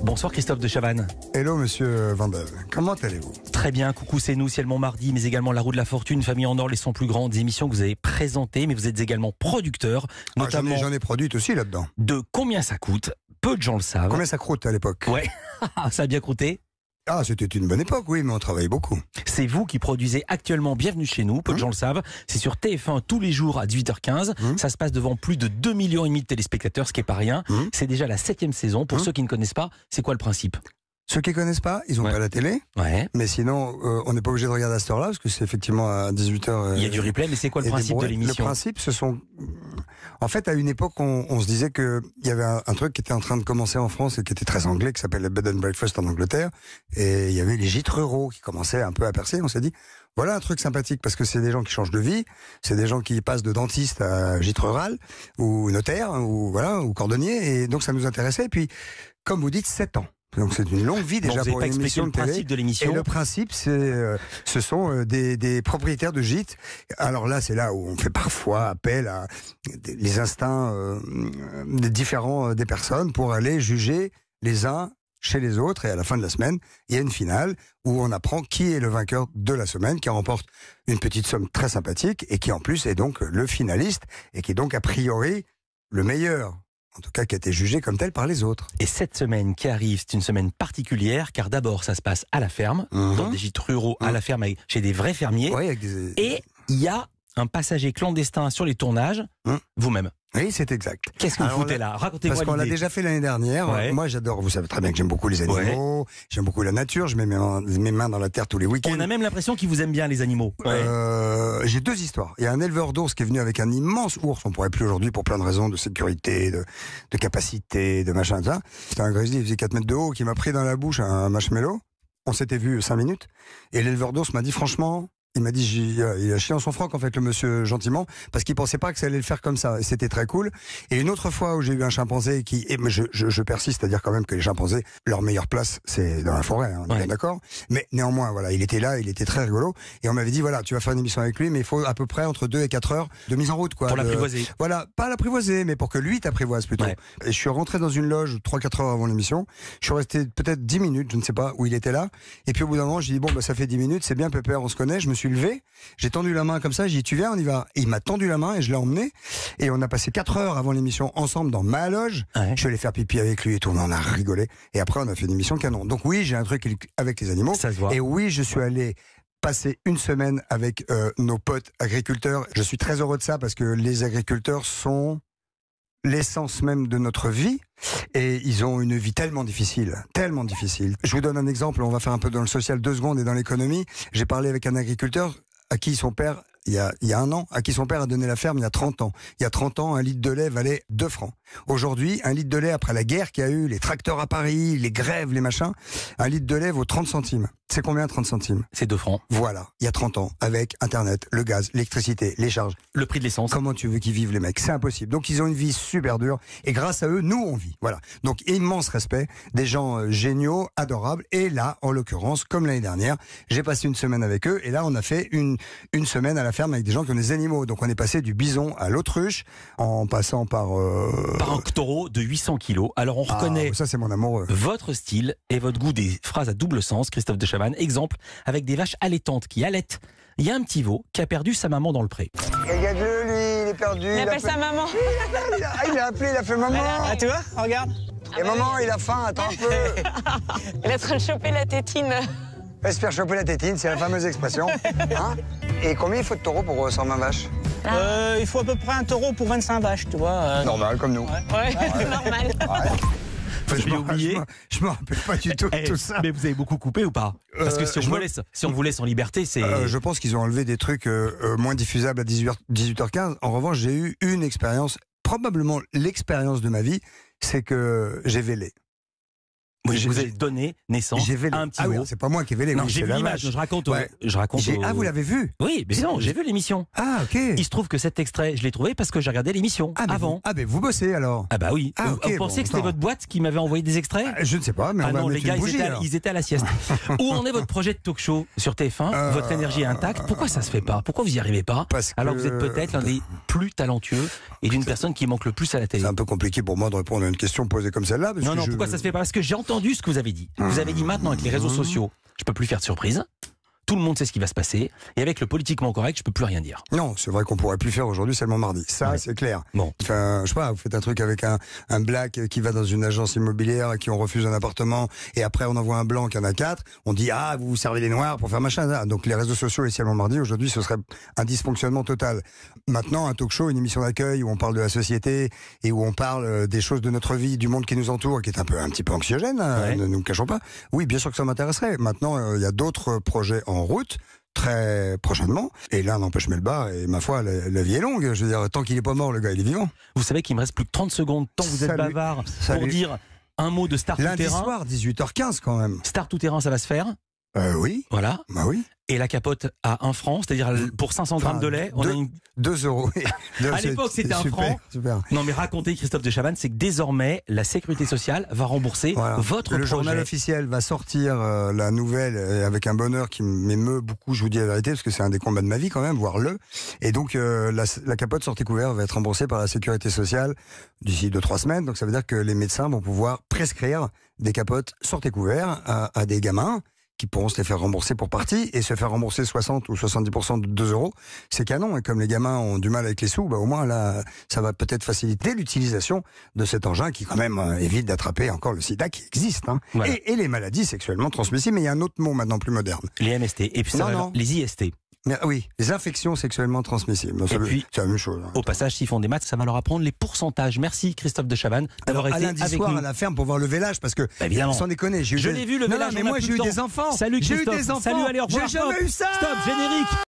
Bonsoir Christophe de Chavannes. Hello monsieur Vandel, comment allez-vous? Très bien, coucou, c'est nous, Ciel Mon Mardi, mais également La Roue de la Fortune, Famille en Or, les 100 plus grandes émissions que vous avez présentées, mais vous êtes également producteur, notamment J'en ai produite aussi là-dedans. de Combien ça coûte. Peu de gens le savent. Combien ça croûte à l'époque? Ouais, ça a bien croûté. Ah, c'était une bonne époque, oui, mais on travaillait beaucoup. C'est vous qui produisez actuellement Bienvenue chez nous, peu de gens le savent. C'est sur TF1 tous les jours à 18h15. Ça se passe devant plus de 2,5 millions de téléspectateurs, ce qui est pas rien. C'est déjà la 7e saison. Pour ceux qui ne connaissent pas, c'est quoi le principe? Ceux qui connaissent pas, ils ont pas la télé. Ouais. Mais sinon, on n'est pas obligé de regarder à cette heure-là, parce que c'est effectivement à 18h. Il y a du replay, mais c'est quoi le principe de l'émission? Le principe, ce sont... En fait, à une époque, on se disait qu'il y avait un truc qui était en train de commencer en France et qui était très anglais, qui s'appelle le Bed and Breakfast en Angleterre. Et il y avait les gîtes ruraux qui commençaient un peu à percer. On s'est dit, voilà un truc sympathique, parce que c'est des gens qui changent de vie, c'est des gens qui passent de dentiste à gîte rural, ou notaire, ou cordonnier. Et donc, ça nous intéressait. Et puis, comme vous dites, 7 ans. Donc c'est une longue vie déjà pour une émission de télé. Principe de l'émission. Et le principe, ce sont des propriétaires de gîtes. Alors là, c'est là où on fait parfois appel à les instincts différents des personnes pour aller juger les uns chez les autres. Et à la fin de la semaine, il y a une finale où on apprend qui est le vainqueur de la semaine, qui remporte une petite somme très sympathique et qui en plus est donc le finaliste et qui est donc a priori le meilleur. En tout cas, qui a été jugé comme tel par les autres. Et cette semaine qui arrive, c'est une semaine particulière, car d'abord, ça se passe à la ferme, dans des gîtes ruraux, à la ferme, chez des vrais fermiers. Oui, Et il y a un passager clandestin sur les tournages, vous-même. Oui, c'est exact. Qu'est-ce que vous foutez là? Racontez-moi l'idée. Parce qu'on l'a déjà fait l'année dernière. Ouais. Moi, j'adore. Vous savez très bien que j'aime beaucoup les animaux. J'aime beaucoup la nature. Je mets mes mains dans la terre tous les week-ends. On a même l'impression qu'ils vous aiment bien, les animaux. J'ai 2 histoires. Il y a un éleveur d'ours qui est venu avec un immense ours. On pourrait plus aujourd'hui pour plein de raisons de sécurité, de capacité, de machin, ça. C'était un grizzly, il faisait 4 mètres de haut, qui m'a pris dans la bouche un marshmallow. On s'était vu 5 minutes. Et l'éleveur d'ours m'a dit, franchement, il m'a dit, il a chié en son froc, en fait, le monsieur, gentiment, parce qu'il pensait pas que ça allait le faire comme ça. Et c'était très cool. Et une autre fois où j'ai eu un chimpanzé je persiste, c'est-à-dire quand même que les chimpanzés, leur meilleure place, c'est dans la forêt, on est bien d'accord. Mais néanmoins, voilà, il était là, il était très rigolo. Et on m'avait dit, voilà, tu vas faire une émission avec lui, mais il faut à peu près entre 2 et 4 heures de mise en route, quoi. Pour l'apprivoiser. Voilà, pas l'apprivoiser, mais pour que lui t'apprivoise plutôt. Ouais. Et je suis rentré dans une loge 3-4 heures avant l'émission. Je suis resté peut-être 10 minutes, je ne sais pas où il était là. Et puis au bout d'un moment, j'ai dit, bon, bah, ça fait 10 minutes, c'est bien, Pépère, on se connaît. Je me suis levé, j'ai tendu la main comme ça, j'ai dit tu viens, on y va. Et il m'a tendu la main et je l'ai emmené. Et on a passé 4 heures avant l'émission ensemble dans ma loge. Ouais. Je suis allé faire pipi avec lui et tout, on en a rigolé. Et après on a fait une émission canon. Donc oui, j'ai un truc avec les animaux. Ça se voit. Et oui, je suis allé passer une semaine avec nos potes agriculteurs. Je suis très heureux de ça parce que les agriculteurs sont l'essence même de notre vie. Et ils ont une vie tellement difficile, tellement difficile. Je vous donne un exemple, on va faire un peu dans le social 2 secondes et dans l'économie. J'ai parlé avec un agriculteur à qui son père, il y a 1 an, à qui son père a donné la ferme il y a 30 ans. Il y a 30 ans, un litre de lait valait 2 francs. Aujourd'hui, un litre de lait, après la guerre qu'il y a eu, les tracteurs à Paris, les grèves, les machins, un litre de lait vaut 30 centimes. C'est combien 30 centimes? C'est 2 francs. Voilà, il y a 30 ans, avec Internet, le gaz, l'électricité, les charges. Le prix de l'essence. Comment tu veux qu'ils vivent les mecs? C'est impossible. Donc ils ont une vie super dure et grâce à eux, nous on vit. Voilà. Donc immense respect, des gens géniaux, adorables. Et là, en l'occurrence, comme l'année dernière, j'ai passé une semaine avec eux et là on a fait une semaine à la ferme avec des gens qui ont des animaux. Donc on est passé du bison à l'autruche en passant par un taureau de 800 kilos. Alors on reconnaît ça c'est mon amoureux. Votre style et votre goût des phrases à double sens, Christophe de Chavannes. Exemple, avec des vaches allaitantes qui allaitent. Il y a un petit veau qui a perdu sa maman dans le pré. Regarde-le, lui, il est perdu. Il appelle sa maman. Il a appelé, il a fait maman. Ah, tu vois, regarde. Et maman, il a faim, attends un peu. Il est en train de choper la tétine. Espère choper la tétine, c'est la fameuse expression. Hein? Et combien il faut de taureaux pour 120 vaches? Il faut à peu près un taureau pour 25 vaches, tu vois. Normal, comme nous. Ouais, normal. Ouais. Je me rappelle pas du tout tout ça. Mais vous avez beaucoup coupé ou pas? Parce que si on vous laisse en liberté, c'est... je pense qu'ils ont enlevé des trucs moins diffusables à 18h15. En revanche, j'ai eu une expérience, probablement l'expérience de ma vie, c'est que j'ai vélé. Oui, vous avez donné naissance à un petit veau. Oui, c'est pas moi qui ai vélé. Non, oui, j'ai vu l'image. Je raconte. Ah, vous l'avez vu? Oui, mais non, j'ai vu l'émission. Ah, ok. Il se trouve que cet extrait, je l'ai trouvé parce que j'ai regardé l'émission avant. Mais vous bossez alors? Ah bah oui. Ah, okay, vous pensez que c'était votre boîte qui m'avait envoyé des extraits? Je ne sais pas, mais on va non, les mettre gars, une bougie, ils étaient à la sieste. Où en est votre projet de talk-show sur TF1? Votre énergie est intacte. Pourquoi ça se fait pas? Pourquoi vous y arrivez pas? Alors vous êtes peut-être l'un des plus talentueux et d'une personne qui manque le plus à la télé. C'est un peu compliqué pour moi de répondre à une question posée comme celle-là. Non, pourquoi ça se fait pas? Parce que j'ai entendu entendu ce que vous avez dit. Vous avez dit maintenant avec les réseaux sociaux, je peux plus faire de surprise. Tout le monde sait ce qui va se passer. Et avec le politiquement correct, je peux plus rien dire. Non, c'est vrai qu'on pourrait plus faire aujourd'hui seulement mardi. Ça, Ouais. c'est clair. Bon. Enfin, je sais pas, vous faites un truc avec un black qui va dans une agence immobilière, à qui on refuse un appartement, et après on envoie un blanc qui en a 4. On dit, ah, vous vous servez les noirs pour faire machin. Ah, donc les réseaux sociaux et seulement mardi, aujourd'hui, ce serait un dysfonctionnement total. Maintenant, un talk show, une émission d'accueil où on parle de la société et où on parle des choses de notre vie, du monde qui nous entoure, qui est un petit peu anxiogène, Ouais. ne nous cachons pas. Oui, bien sûr que ça m'intéresserait. Maintenant, il y a d'autres projets en route. Très prochainement, et l'un n'empêche mais le bas, et ma foi, la vie est longue. Je veux dire, tant qu'il est pas mort, le gars, il est vivant. Vous savez qu'il me reste plus que 30 secondes, tant que vous êtes Salut. bavard, Salut. pour dire un mot de Star Tout Lundi Terrain. soir, 18h15 quand même. Star Tout Terrain, ça va se faire. Oui, Voilà. bah oui. Et la capote à 1 franc, c'est-à-dire pour 500 grammes de lait, on a une... 2 euros. À l'époque, c'était 1 franc. Super. Non mais racontez, Christophe de Chavannes, c'est que désormais, la sécurité sociale va rembourser Voilà. votre Le projet. journal officiel va sortir la nouvelle avec un bonheur qui m'émeut beaucoup, je vous dis la vérité, parce que c'est un des combats de ma vie quand même, voire le. Et donc la capote sortie couvert va être remboursée par la sécurité sociale d'ici 2-3 semaines. Donc ça veut dire que les médecins vont pouvoir prescrire des capotes sorties couvert à des gamins qui pourront se les faire rembourser pour partie et se faire rembourser 60 ou 70% de 2 euros. C'est canon. Et comme les gamins ont du mal avec les sous, bah au moins là, ça va peut-être faciliter l'utilisation de cet engin qui quand même évite d'attraper encore le sida qui existe. Hein. Voilà. Et les maladies sexuellement transmissibles. Mais il y a un autre mot maintenant plus moderne. Les MST. Et puis ça Non, va- non. les IST. Mais, oui, les infections sexuellement transmissibles. Et puis, c'est la même chose. Hein. Au passage, s'ils font des maths, ça va leur apprendre les pourcentages. Merci Christophe de Chavannes d'avoir Alors, à été lundi avec soir nous. à la ferme pour voir le vélage parce que Bah, évidemment. sans déconner, Je l'ai vu le Non, vélage. mais on a moi plus j'ai eu le temps. des enfants. Salut J'ai eu Christophe. des enfants. Salut, allez, au revoir. J'ai jamais Stop. eu ça. Stop, générique.